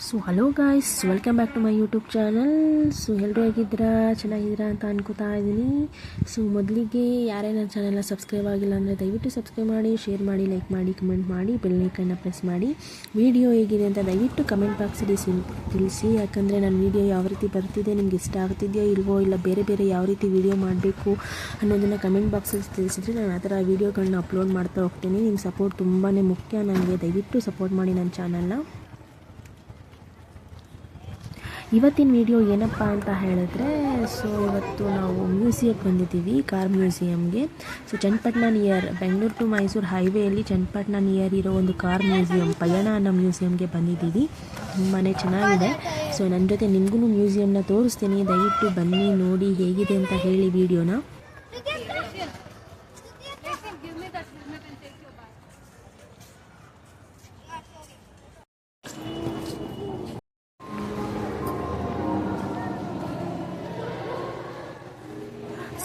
So hello guys, welcome back to my YouTube channel. So ಎಲ್ಲರೂ ಹೇಗಿದ್ದೀರಾ, ಚೆನ್ನಾಗಿದ್ದೀರಾ ಅಂತ ಅನ್ಕೋತಾ ಇದ್ದೀನಿ. ಸೊ ಮೊದಲಿಗೆ ಯಾರೇ ನನ್ನ ಚಾನಲ್ನ ಸಬ್ಸ್ಕ್ರೈಬ್ ಆಗಿಲ್ಲ ಅಂದರೆ ದಯವಿಟ್ಟು ಸಬ್ಸ್ಕ್ರೈಬ್ ಮಾಡಿ, ಶೇರ್ ಮಾಡಿ, ಲೈಕ್ ಮಾಡಿ, ಕಮೆಂಟ್ ಮಾಡಿ, ಬೆಲ್ ಐಕನ್ನ ಪ್ರೆಸ್ ಮಾಡಿ. ವಿಡಿಯೋ ಹೇಗಿದೆ ಅಂತ ದಯವಿಟ್ಟು ಕಮೆಂಟ್ ಬಾಕ್ಸಲ್ಲಿ ತಿಳಿಸಿ. ಯಾಕಂದರೆ ನನ್ನ ವಿಡಿಯೋ ಯಾವ ರೀತಿ ಬರ್ತಿದೆ, ನಿಮ್ಗೆ ಇಷ್ಟ ಆಗ್ತಿದೆಯೋ ಇಲ್ವೋ, ಇಲ್ಲ ಬೇರೆ ಬೇರೆ ಯಾವ ರೀತಿ ವಿಡಿಯೋ ಮಾಡಬೇಕು ಅನ್ನೋದನ್ನು ಕಮೆಂಟ್ ಬಾಕ್ಸಲ್ಲಿ ತಿಳಿಸಿದ್ರೆ ನಾನು ಆ ಥರ ವೀಡಿಯೋಗಳನ್ನ ಅಪ್ಲೋಡ್ ಮಾಡ್ತಾ ಹೋಗ್ತೀನಿ. ನಿಮ್ಮ ಸಪೋರ್ಟ್ ತುಂಬಾ ಮುಖ್ಯ ನನಗೆ. ದಯವಿಟ್ಟು ಸಪೋರ್ಟ್ ಮಾಡಿ ನನ್ನ ಚಾನಲ್ನ. ಇವತ್ತಿನ ವಿಡಿಯೋ ಏನಪ್ಪ ಅಂತ ಹೇಳಿದ್ರೆ, ಸೊ ಇವತ್ತು ನಾವು ಮ್ಯೂಸಿಯಕ್ಕೆ ಬಂದಿದ್ದೀವಿ, ಕಾರ್ ಮ್ಯೂಸಿಯಮ್ಗೆ. So Channapatna near Bengaluru to Mysuru ಹೈವೇಯಲ್ಲಿ ಚನ್ನಪಟ್ಟಣ ನಿಯರ್ ಇರೋ ಒಂದು ಕಾರ್ ಮ್ಯೂಸಿಯಂ, ಪಯಣ ಅನ್ನೋ ಮ್ಯೂಸಿಯಮ್ಗೆ ಬಂದಿದ್ದೀವಿ. ತುಂಬಾ ಚೆನ್ನಾಗಿದೆ. ಸೊ ನನ್ನ ಜೊತೆ ನಿಮಗೂ ಮ್ಯೂಸಿಯಮ್ನ ತೋರಿಸ್ತೀನಿ. ದಯವಿಟ್ಟು ಬನ್ನಿ, ನೋಡಿ ಹೇಗಿದೆ ಅಂತ ಹೇಳಿ ವಿಡಿಯೋನ.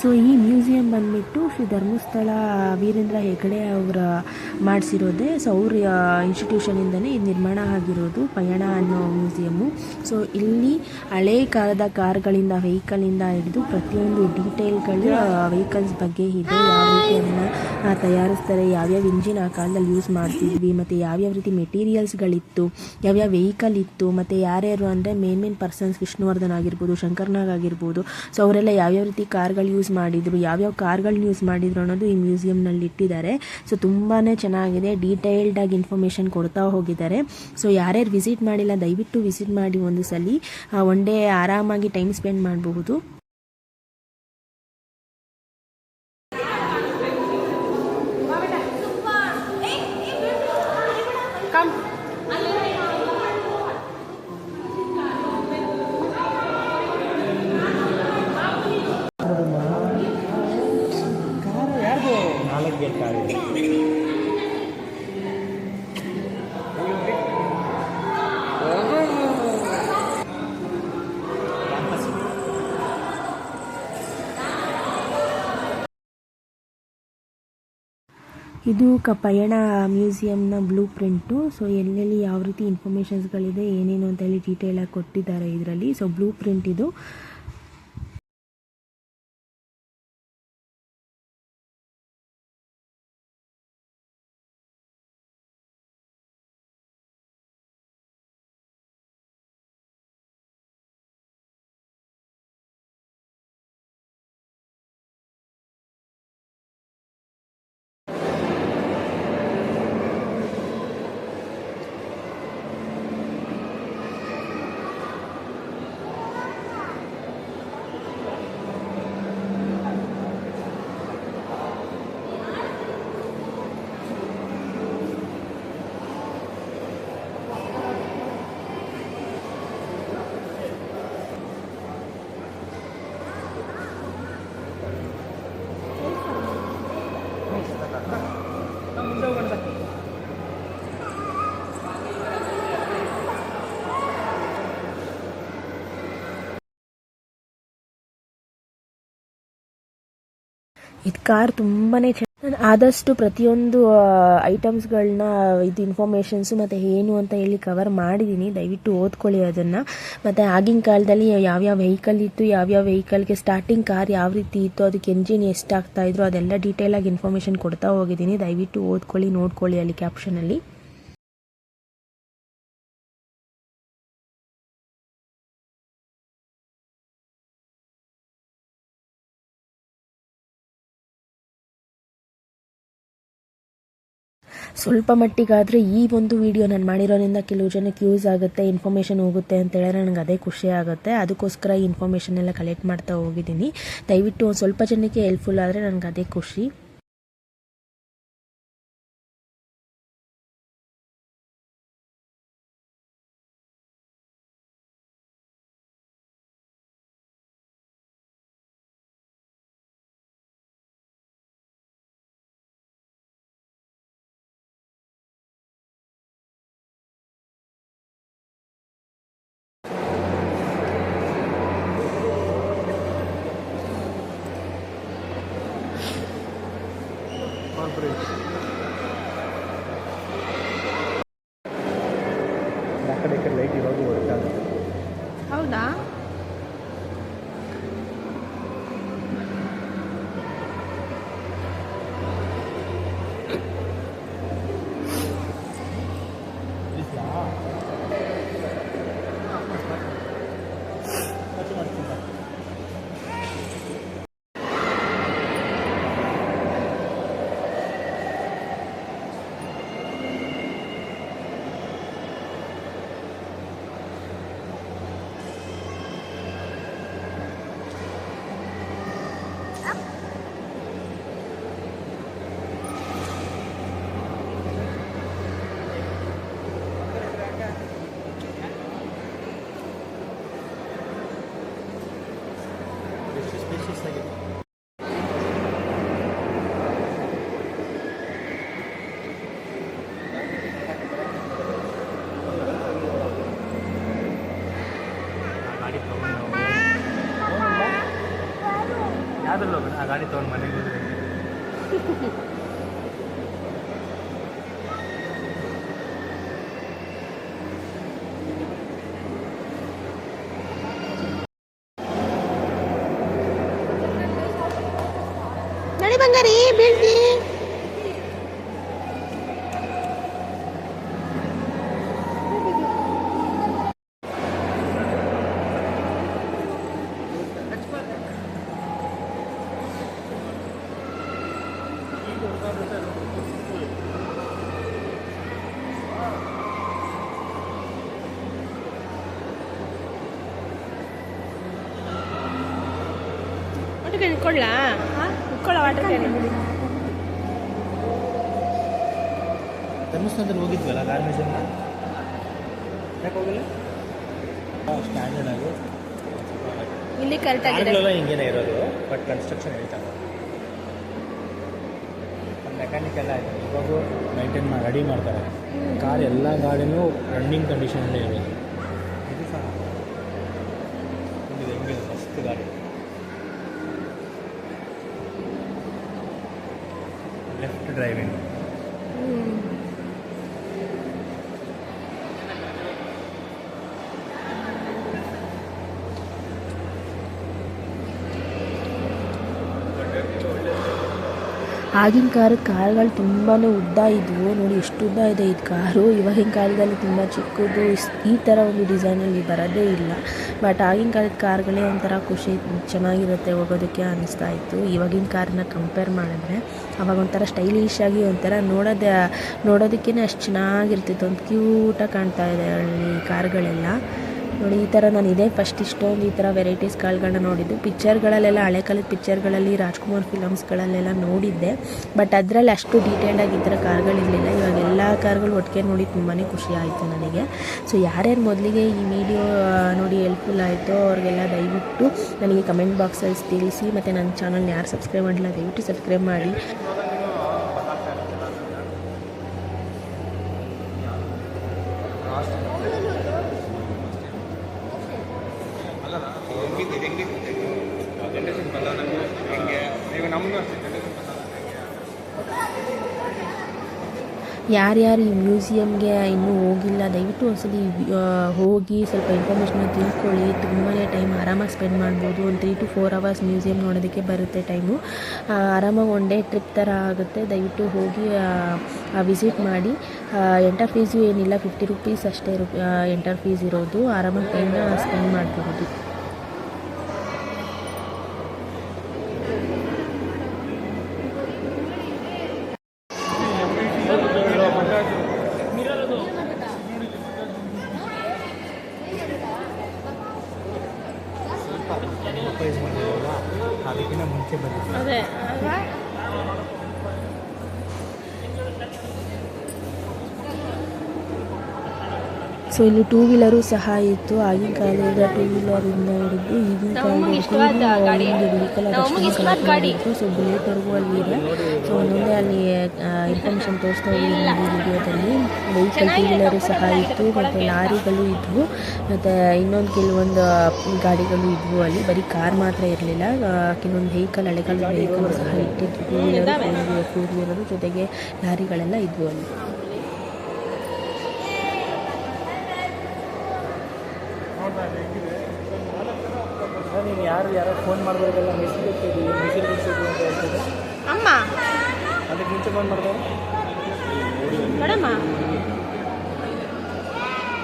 ಸೊ ಈ ಮ್ಯೂಸಿಯಂ ಬಂದುಬಿಟ್ಟು ಶ್ರೀ ಧರ್ಮಸ್ಥಳ ವೀರೇಂದ್ರ ಹೆಗ್ಗಡೆ ಅವರ ಮಾಡಿಸಿರೋದೆ. ಸೊ ಅವ್ರ ಇನ್ಸ್ಟಿಟ್ಯೂಷನಿಂದನೇ ಇದು ನಿರ್ಮಾಣ ಆಗಿರೋದು ಪಯಣ ಅನ್ನೋ ಮ್ಯೂಸಿಯಮ್ಮು. ಸೊ ಇಲ್ಲಿ ಹಳೇ ಕಾಲದ ಕಾರ್ಗಳಿಂದ, ವೆಹಿಕಲಿಂದ ಹಿಡಿದು ಪ್ರತಿಯೊಂದು ಡೀಟೇಲ್ಗಳು ವೆಹಿಕಲ್ಸ್ ಬಗ್ಗೆ ಇದೆ. ಯಾವ ರೀತಿ ಅದನ್ನು ತಯಾರಿಸ್ತಾರೆ, ಯಾವ್ಯಾವ ಇಂಜಿನ್ ಆ ಕಾಲದಲ್ಲಿ ಯೂಸ್ ಮಾಡ್ತಿದ್ವಿ, ಮತ್ತು ಯಾವ್ಯಾವ ರೀತಿ ಮೆಟೀರಿಯಲ್ಸ್ಗಳಿತ್ತು, ಯಾವ್ಯಾವ ವೆಹಿಕಲ್ ಇತ್ತು, ಮತ್ತು ಯಾರ್ಯಾರು ಅಂದರೆ ಮೇನ್ ಪರ್ಸನ್ಸ್ ವಿಷ್ಣುವರ್ಧನ್ ಆಗಿರ್ಬೋದು, ಶಂಕರ್ನಾಗ್ ಆಗಿರ್ಬೋದು. ಸೊ ಅವರೆಲ್ಲ ಯಾವ್ಯಾವ ರೀತಿ ಕಾರ್ಗಳು ಯೂಸ್ ಮಾಡಿದ್ರು, ಯಾವ್ಯಾವ ಕಾರ್ಗಳನ್ನ ಯೂಸ್ ಮಾಡಿದ್ರು ಅನ್ನೋದು ಈ ಮ್ಯೂಸಿಯಂನಲ್ಲಿ ಇಟ್ಟಿದ್ದಾರೆ. ಸೊ ತುಂಬಾ ಚೆನ್ನಾಗಿದೆ, ಡೀಟೇಲ್ಡ್ ಆಗಿ ಇನ್ಫಾರ್ಮೇಷನ್ ಕೊಡ್ತಾ ಹೋಗಿದ್ದಾರೆ. ಸೊ ಯಾರ್ಯಾರು ವಿಸಿಟ್ ಮಾಡಿಲ್ಲ ದಯವಿಟ್ಟು ವಿಸಿಟ್ ಮಾಡಿ. ಒಂದು ಸಲ ಒನ್ ಡೇ ಆರಾಮಾಗಿ ಟೈಮ್ ಸ್ಪೆಂಡ್ ಮಾಡಬಹುದು. ಇದು ಪಯಣ ಮ್ಯೂಸಿಯಂನ ಬ್ಲೂ ಪ್ರಿಂಟು. ಸೊ ಎಲ್ಲೆಲ್ಲಿ ಯಾವ ರೀತಿ ಇನ್ಫಾರ್ಮೇಷನ್ಸ್ಗಳಿದೆ, ಏನೇನು ಅಂತ ಹೇಳಿ ಡೀಟೇಲಾಗಿ ಕೊಟ್ಟಿದ್ದಾರೆ ಇದರಲ್ಲಿ. ಸೊ ಬ್ಲೂ ಪ್ರಿಂಟ್ ಇದು. ಇದು ಕಾರ್ ತುಂಬಾ ನಾನು ಆದಷ್ಟು ಪ್ರತಿಯೊಂದು ಐಟಮ್ಸ್ಗಳನ್ನ ಇದು ಇನ್ಫಾರ್ಮೇಷನ್ಸು ಮತ್ತು ಏನು ಅಂತ ಹೇಳಿ ಕವರ್ ಮಾಡಿದ್ದೀನಿ. ದಯವಿಟ್ಟು ಓದ್ಕೊಳ್ಳಿ ಅದನ್ನು. ಮತ್ತು ಆಗಿನ ಕಾಲದಲ್ಲಿ ಯಾವ್ಯಾವ ವೆಹಿಕಲ್ ಇತ್ತು, ಯಾವ್ಯಾವ ವೆಹಿಕಲ್ಗೆ ಸ್ಟಾರ್ಟಿಂಗ್ ಕಾರ್ ಯಾವ ರೀತಿ ಇತ್ತು, ಅದಕ್ಕೆ ಎಂಜಿನ್ ಎಷ್ಟಾಗ್ತಾಯಿದ್ರು, ಅದೆಲ್ಲ ಡೀಟೇಲಾಗಿ ಇನ್ಫಾರ್ಮೇಷನ್ ಕೊಡ್ತಾ ಹೋಗಿದ್ದೀನಿ. ದಯವಿಟ್ಟು ಓದ್ಕೊಳ್ಳಿ, ನೋಡ್ಕೊಳ್ಳಿ ಅಲ್ಲಿ ಕ್ಯಾಪ್ಷನಲ್ಲಿ. ಸ್ವಲ್ಪ ಮಟ್ಟಿಗಾದರೆ ಈ ಒಂದು ವಿಡಿಯೋ ನಾನು ಮಾಡಿರೋದ್ರಿಂದ ಕೆಲವು ಜನಕ್ಕೆ ಯೂಸ್ ಆಗುತ್ತೆ, ಇನ್ಫಾರ್ಮೇಷನ್ ಹೋಗುತ್ತೆ ಅಂತ ಹೇಳಿದ್ರೆ ನನಗೆ ಅದೇ ಖುಷಿ ಆಗುತ್ತೆ. ಅದಕ್ಕೋಸ್ಕರ ಈ ಇನ್ಫಾರ್ಮೇಷನ್ ಎಲ್ಲ ಕಲೆಕ್ಟ್ ಮಾಡ್ತಾ ಹೋಗಿದ್ದೀನಿ. ದಯವಿಟ್ಟು ಒಂದು ಸ್ವಲ್ಪ ಜನಕ್ಕೆ ಹೆಲ್ಪ್ಫುಲ್ ಆದರೆ ನನಗೆ ಅದೇ ಖುಷಿ. Like ಲೈಟ್ ಇವಾಗ ವರ್ಕ್ ಆಗುತ್ತೆ. ಹೌದಾ? ಯಾವ್ದ್ರಲ್ಲಿ ಹೋಗೋಣ? ಆ ಗಾಡಿ ತೊಗೊಂಡು ಮನೆಗೆ ಹೋದ್ರೆ ನಡಿ ಬಂಗಾರಿ, ಬೀಳ್ತಿ. ಇಟ್ಕೊಳ್ಳ ಇಟ್ಕೊಳ್ಳ ವಾಟರ್ ಕ್ಯಾನ್. ಧರ್ಮಸ್ಥಳದಲ್ಲಿ ಹೋಗಿದ್ವಲ್ಲ ಗಾರ್ಮೆಂಟ್ಸನ್ನ, ಯಾಕೆ ಹೋಗಿಲ್ಲ? ಸ್ಟ್ಯಾಂಡರ್ಡ್ ಆಗಿ ಇಲ್ಲಿ ಕರೆಕ್ಟಾಗಿ ಹಿಂಗೇನೆ ಇರೋದು, ಬಟ್ ಕನ್ಸ್ಟ್ರಕ್ಷನ್ ಹೇಳ್ತಾರೆ. ಮೆಕ್ಯಾನಿಕ್ ಎಲ್ಲ ಇದೆ, ಇವಾಗ ಮೈಂಟೈನ್ ರೆಡಿ ಮಾಡ್ತಾರೆ. ಕಾರ್ ಎಲ್ಲ ಗಾಡಿನೂ ರನ್ನಿಂಗ್ ಕಂಡೀಷನಲ್ಲೇ ಇರೋದು. ಇದು ಸಹ ಹೆಂಗಿದೆ ಮಸ್ತ್ ಗಾಡಿ. Left driving. ಆಗಿನ ಕಾರುಗಳು ತುಂಬಾ ಉದ್ದ ಇದ್ವು ನೋಡಿ, ಎಷ್ಟು ಉದ್ದ ಇದೆ ಇದು ಕಾರು. ಇವಾಗಿನ ಕಾಲದಲ್ಲಿ ತುಂಬ ಚಿಕ್ಕದು ಈ ಥರ ಒಂದು ಡಿಸೈನಲ್ಲಿ ಬರೋದೇ ಇಲ್ಲ. ಬಟ್ ಆಗಿನ ಕಾಲದ ಕಾರ್ಗಳೇ ಒಂಥರ ಖುಷಿ, ಚೆನ್ನಾಗಿರುತ್ತೆ ಹೋಗೋದಕ್ಕೆ ಅನ್ನಿಸ್ತಾ ಇತ್ತು. ಇವಾಗಿನ ಕಾರನ್ನ ಕಂಪೇರ್ ಮಾಡಿದ್ರೆ ಅವಾಗ ಒಂಥರ ಸ್ಟೈಲಿಶ್ ಆಗಿ ಒಂಥರ ನೋಡೋದಕ್ಕೇ ಅಷ್ಟು ಚೆನ್ನಾಗಿರ್ತಿತ್ತು. ಒಂದು ಕ್ಯೂಟಾಗಿ ಕಾಣ್ತಾ ಇದೆ ಈ ಕಾರುಗಳೆಲ್ಲ ನೋಡಿ. ಈ ಥರ ನಾನು ಇದೇ ಫಸ್ಟ್ ಇಷ್ಟೊಂದು ಈ ಥರ ವೆರೈಟೀಸ್ ಕಾರ್ಗಳನ್ನ ನೋಡಿದ್ದು. ಪಿಕ್ಚರ್ಗಳಲ್ಲೆಲ್ಲ, ಹಳೆ ಕಾಲದ ಪಿಕ್ಚರ್ಗಳಲ್ಲಿ, ರಾಜ್ಕುಮಾರ್ ಫಿಲಮ್ಸ್ಗಳಲ್ಲೆಲ್ಲ ನೋಡಿದ್ದೆ. ಬಟ್ ಅದರಲ್ಲಿ ಅಷ್ಟು ಡೀಟೇಲ್ಡಾಗಿ ಈ ಥರ ಕಾರ್ಗಳಿರಲಿಲ್ಲ. ಇವಾಗ ಎಲ್ಲ ಕಾರ್ಗಳು ಒಟ್ಟಿಗೆ ನೋಡಿ ತುಂಬಾ ಖುಷಿ ಆಯಿತು ನನಗೆ. ಸೊ ಯಾರ್ಯಾರು ಮೊದಲಿಗೆ ಈ ವಿಡಿಯೋ ನೋಡಿ ಹೆಲ್ಪ್ಫುಲ್ ಆಯಿತು ಅವ್ರಿಗೆಲ್ಲ ದಯವಿಟ್ಟು ನನಗೆ ಕಮೆಂಟ್ ಬಾಕ್ಸಲ್ಲಿ ತಿಳಿಸಿ. ಮತ್ತು ನನ್ನ ಚಾನಲ್ನ ಯಾರು ಸಬ್ಸ್ಕ್ರೈಬ್ ಮಾಡಿಲ್ಲ ದಯವಿಟ್ಟು ಸಬ್ಸ್ಕ್ರೈಬ್ ಮಾಡಿ. ಯಾರ್ಯಾರು ಈ ಮ್ಯೂಸಿಯಮ್ಗೆ ಇನ್ನೂ ಹೋಗಿಲ್ಲ ದಯವಿಟ್ಟು ಒಂದ್ಸಲಿ ಹೋಗಿ ಸ್ವಲ್ಪ ಇನ್ಫಾರ್ಮೇಷನ್ನ ತಿಳ್ಕೊಳ್ಳಿ. ತುಂಬಾ ಟೈಮ್ ಆರಾಮಾಗಿ ಸ್ಪೆಂಡ್ ಮಾಡ್ಬೋದು. ಒಂದು 3 to 4 hours ಮ್ಯೂಸಿಯಮ್ ನೋಡೋದಕ್ಕೆ ಬರುತ್ತೆ ಟೈಮು. ಆರಾಮಾಗಿ ಒನ್ ಡೇ ಟ್ರಿಪ್ ಥರ ಆಗುತ್ತೆ. ದಯವಿಟ್ಟು ಹೋಗಿ ವಿಸಿಟ್ ಮಾಡಿ. ಎಂಟರ್ ಫೀಸು ಏನಿಲ್ಲ, 50 rupees ಅಷ್ಟೇ ಎಂಟರ್ ಫೀಸ್ ಇರೋದು. ಆರಾಮಾಗಿ ಟೈಮ್ನ ಸ್ಪೆಂಡ್ ಮಾಡ್ಬೋದು. ಅದಕ್ಕಿಂತ ಮುಂಚೆ ಬಂದಿದೆ. ಅದೇ ಸೊ ಇಲ್ಲಿ ಟೂ ವೀಲರು ಸಹ ಇತ್ತು. ಆಗಿನ ಕಾಲದ ಟೂ ವೀಲರಿಂದ ಹಿಡಿದು ಈಗಿನ ಕಾಲದ ವೆಹಿಕಲ್ ಅದಷ್ಟು. ಸೊ ಬುಲೆಟ್ವರೆಗೂ ಅಲ್ಲಿ ಇದೆ. ಸೊ ಒಂದೊಂದೇ ಅಲ್ಲಿ ಇನ್ಫಾರ್ಮೇಷನ್ ತೋರಿಸ್ತಾ ಇದ್ದೀವಿ ವಿಡಿಯೋದಲ್ಲಿ. ವೆಹಿಕಲ್ ಟೂ ವೀಲರು ಸಹ ಇತ್ತು, ಮತ್ತು ಲಾರಿಗಳು ಇದ್ವು, ಮತ್ತು ಇನ್ನೊಂದು ಕೆಲವೊಂದು ಗಾಡಿಗಳು ಇದ್ವು. ಅಲ್ಲಿ ಬರೀ ಕಾರ್ ಮಾತ್ರ ಇರಲಿಲ್ಲ, ಕೆಲವೊಂದು ವೆಹಿಕಲ್, ಹಳೆಕಾಲದ ವೆಹಿಕಲ್ ಸಹ ಇಟ್ಟಿದ್ದು. ಟೂ ವೀಲರು, ಫೋರ್ ವೀಲರು ಜೊತೆಗೆ ಲಾರಿಗಳೆಲ್ಲ ಇದ್ವು ಅಲ್ಲಿ. ಯಾರೋ ಫೋನ್ ಮಾಡಿದಾಗೆಲ್ಲ ಮೈಸೂರು ಹೋಗ್ತಿದ್ದೀವಿ ಅಂತ ಹೇಳ್ತಿದ್ದೆ. ಅಮ್ಮ ಅದಕ್ಕೆ ಮುಂಚೆ ಫೋನ್ ಮಾಡಿದವರು ಮೇಡಮ್ಮ.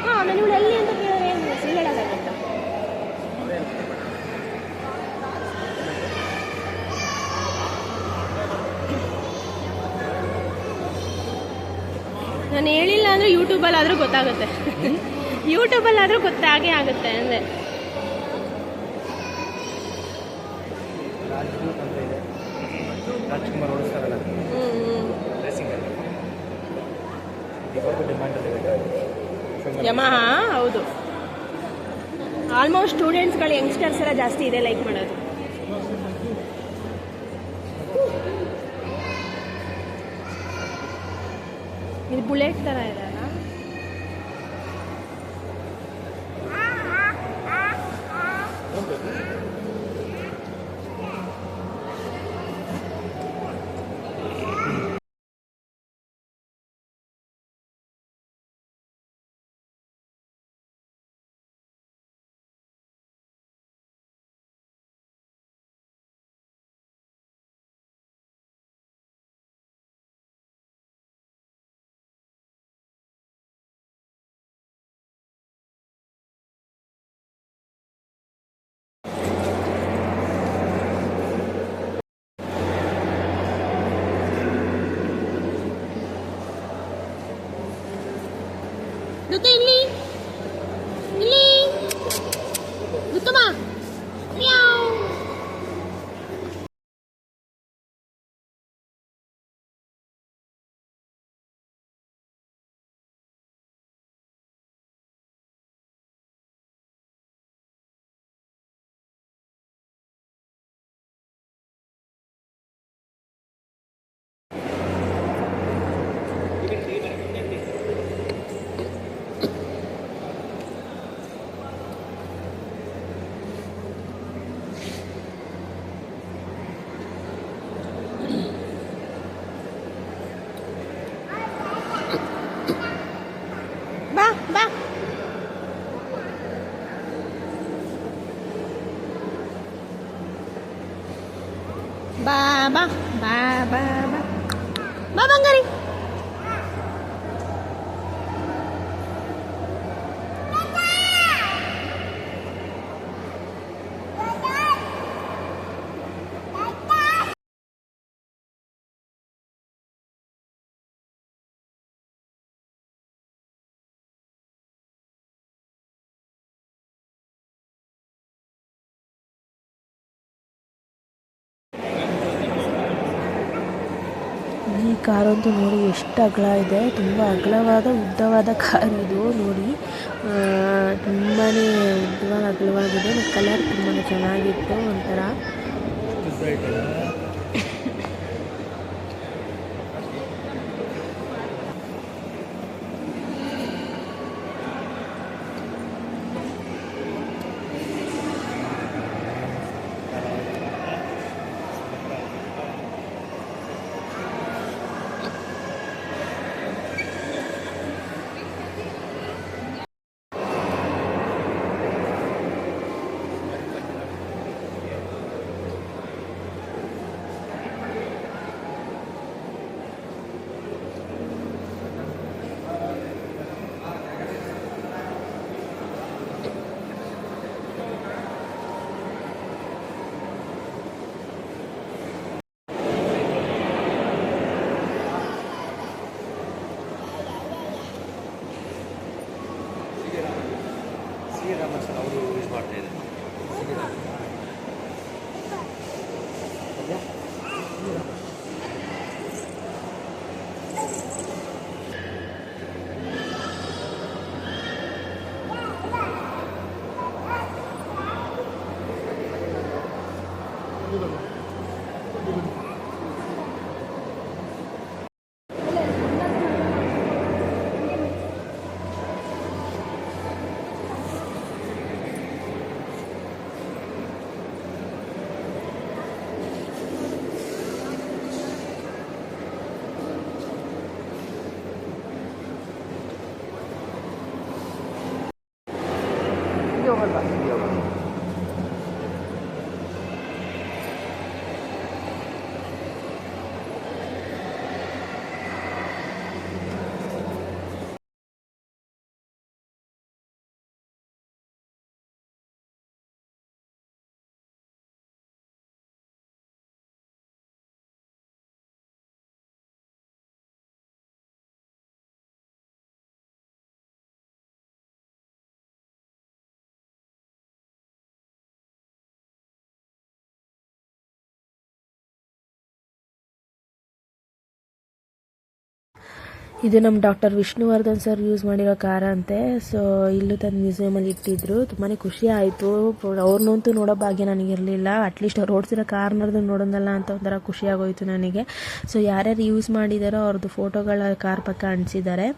ಹಾಂ, ನಾನು ಇವಳು ಎಲ್ಲಿ ಅಂತ ಕೇಳಿದ್ರೆ ಏನು ಹೇಳೋದಾಗತ್ತ. ನಾನು ಹೇಳಿಲ್ಲ ಅಂದರೆ ಯೂಟ್ಯೂಬಲ್ಲಾದರೂ ಗೊತ್ತಾಗುತ್ತೆ. ಯೂಟ್ಯೂಬಲ್ಲಾದರೂ ಗೊತ್ತಾಗೇ ಆಗುತ್ತೆ ಅಂದರೆ. ರಾಜ್ದೂತ್ ಅಂತ ಇದೆ, ರಾಜ್ಕುಮಾರ್ ಓಡಿಸ್ತಾರಲ್ಲ ರೇಸಿಂಗಲ್ಲಿ, ಇವಾಗ ಡಿಮ್ಯಾಂಡಲ್ಲಿದೆ. ಯಮಹಾ ಹೌದು. ಆಲ್ಮೋಸ್ಟ್ ಸ್ಟೂಡೆಂಟ್ಸ್ಗಳು ಯಂಗ್ಸ್ಟರ್ಸ್ ಎಲ್ಲ ಜಾಸ್ತಿ ಇದೆ ಲೈಕ್ ಮಾಡೋದು. ಇದು ಬುಲೆಟ್ ಥರ ಇದೆ ಅಲ್ಲ. Duto ಇಲ್ಲಿ ಇಲ್ಲಿ Duto ಮ್ಯಾವ್. ಬಾ ಬಾ. ಬಾ ಬಾ ಬಾ ಬಾ ಬಾ ಬಾ ಬಂಗಾರಿ. ಈ ಕಾರಂತೂ ನೋಡಿ ಎಷ್ಟು ಅಗಲ ಇದೆ. ತುಂಬ ಅಗಲವಾದ ಉದ್ದವಾದ ಕಾರ್ ಇದು ನೋಡಿ. ತುಂಬಾ ಉದ್ದವಾದ ಅಗಲವಾಗಿದೆ. ಮತ್ತು ಕಲರ್ ತುಂಬಾ ಚೆನ್ನಾಗಿತ್ತು ಒಂಥರ. ಅವರು ಯೂಸ್ ಮಾಡ್ತಾ ಇದ್ದಾರೆ. ಇದು ನಮ್ಮ ಡಾಕ್ಟರ್ ವಿಷ್ಣುವರ್ಧನ್ ಸರ್ ಯೂಸ್ ಮಾಡಿರೋ ಕಾರ ಅಂತೆ. ಸೊ ಇಲ್ಲೂ ತಂದು ಮ್ಯೂಸಿಯಮಲ್ಲಿ ಇಟ್ಟಿದ್ರು. ತುಂಬಾ ಖುಷಿ ಆಯಿತು. ಅವ್ರನ್ನಂತೂ ನೋಡೋ ಭಾಗ್ಯ ನನಗಿರಲಿಲ್ಲ. ಅಟ್ಲೀಸ್ಟ್ ಅವ್ರು ಓಡಿಸಿರೋ ಕಾರ್ನರ್ದು ನೋಡೋದಲ್ಲ ಅಂತ ಒಂಥರ ಖುಷಿ ಆಗೋಯ್ತು ನನಗೆ. ಸೊ ಯಾರ್ಯಾರು ಯೂಸ್ ಮಾಡಿದಾರೋ ಅವ್ರದ್ದು ಫೋಟೋಗಳ ಕಾರ್ ಪಕ್ಕ ಅಂಟಿಸಿದ್ದಾರೆ.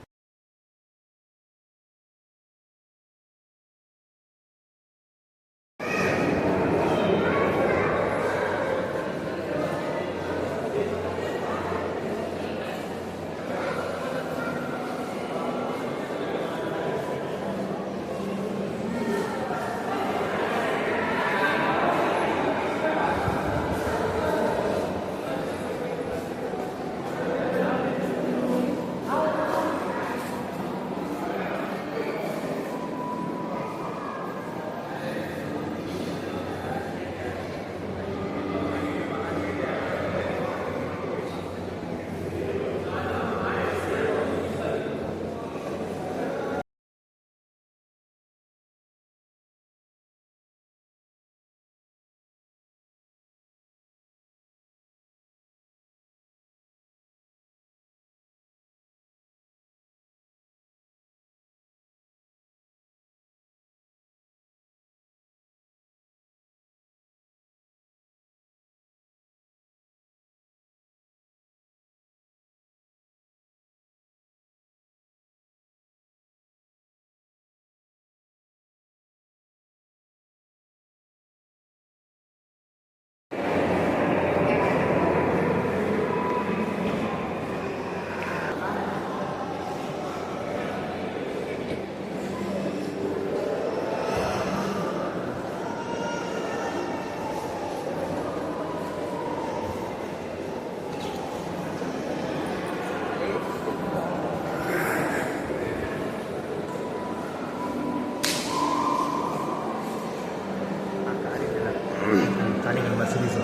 ಗಾಡಿಗಳ ಮರ್ಸಿಡೀಸು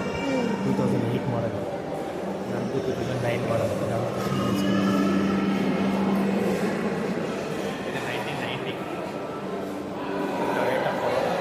2008 ಮಾಡಲು, ನಮ್ಮದು 2009 ಮಾಡಲು. ಇದು 1990 ಟೊಯೋಟಾ ಕೊರೋಲಾ.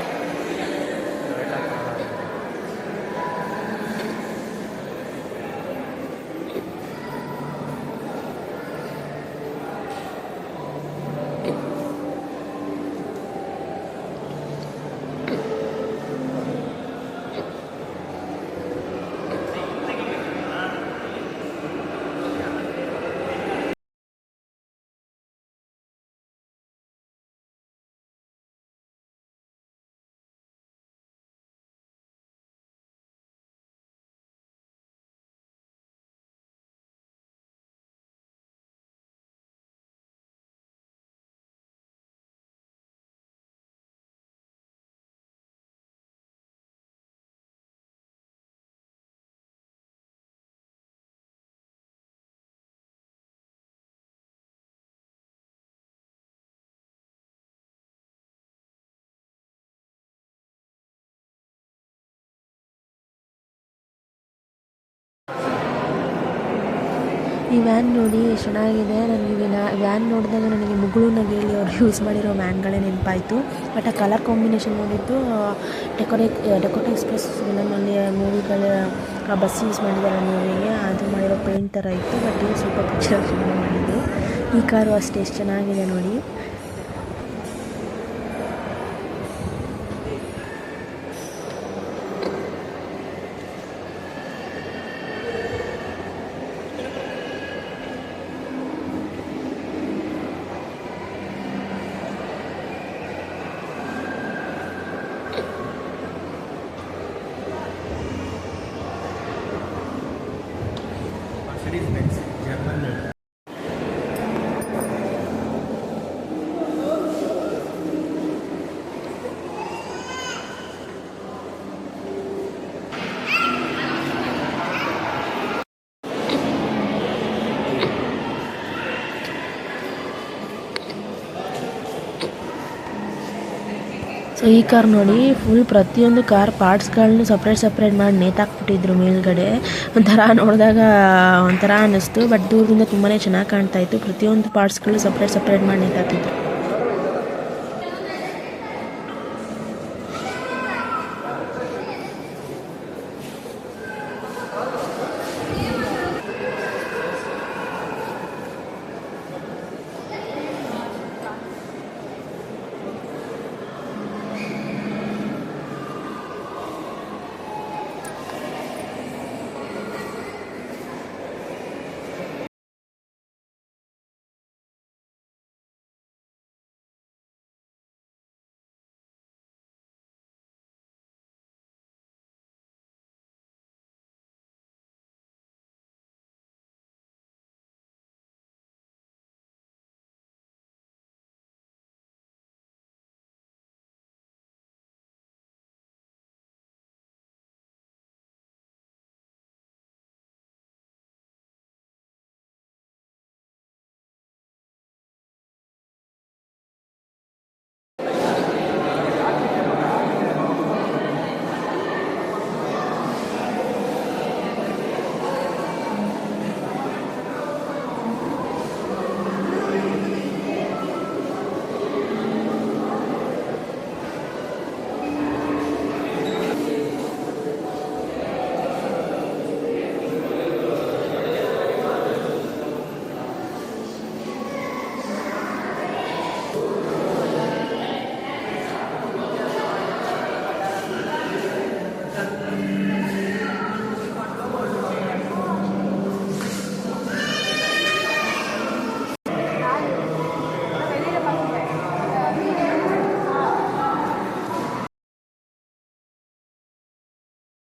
ಈ ವ್ಯಾನ್ ನೋಡಿ ಎಷ್ಟು ಚೆನ್ನಾಗಿದೆ. ನನಗೆ ವ್ಯಾನ್ ನೋಡಿದಾಗ ನನಗೆ ಮುಗುಳು ನಗೆಯಲ್ಲಿ ಅವ್ರು ಯೂಸ್ ಮಾಡಿರೋ ವ್ಯಾನ್ಗಳೇ ನೆನಪಾಯಿತು. ಬಟ್ ಆ ಕಲರ್ ಕಾಂಬಿನೇಷನ್ ನೋಡಿದ್ದು ಡೆಕೋಟಾ ಎಕ್ಸ್ಪ್ರೆಸ್ ಫಿಲಮಲ್ಲಿ ಮೂವಿಗಳ ಆ ಬಸ್ ಯೂಸ್ ಮಾಡಿದ್ದಾರೆ ಮೂವಿಗೆ, ಅದು ಮಾಡಿರೋ ಪೇಂಟ್ ಥರ ಇತ್ತು. ಬಟ್ ಇದು ಸೂಪರ್ ಪಿಕ್ಚರ್ ಮಾಡಿದ್ದು. ಈ ಕಾರು ಅಷ್ಟೇ ಎಷ್ಟು ಚೆನ್ನಾಗಿದೆ ನೋಡಿ. Mercedes Benz German made. So ಈ ಕಾರ್ ನೋಡಿ, ಫುಲ್ ಪ್ರತಿಯೊಂದು ಕಾರ್ ಪಾರ್ಟ್ಸ್ಗಳನ್ನೂ ಸಪ್ರೇಟ್ ಮಾಡಿ ನೇತಾಕ್ಬಿಟ್ಟಿದ್ರು ಮೇಲ್ಗಡೆ. ಒಂಥರ ನೋಡಿದಾಗ ಒಂಥರ ಅನ್ನಿಸ್ತು. ಬಟ್ ದೂರದಿಂದ ತುಂಬಾ ಚೆನ್ನಾಗಿ ಕಾಣ್ತಾ ಇತ್ತು. ಪ್ರತಿಯೊಂದು ಪಾರ್ಟ್ಸ್ಗಳು ಸಪ್ರೇಟ್ ಮಾಡಿ ನೇತಾಕಿದ್ರು.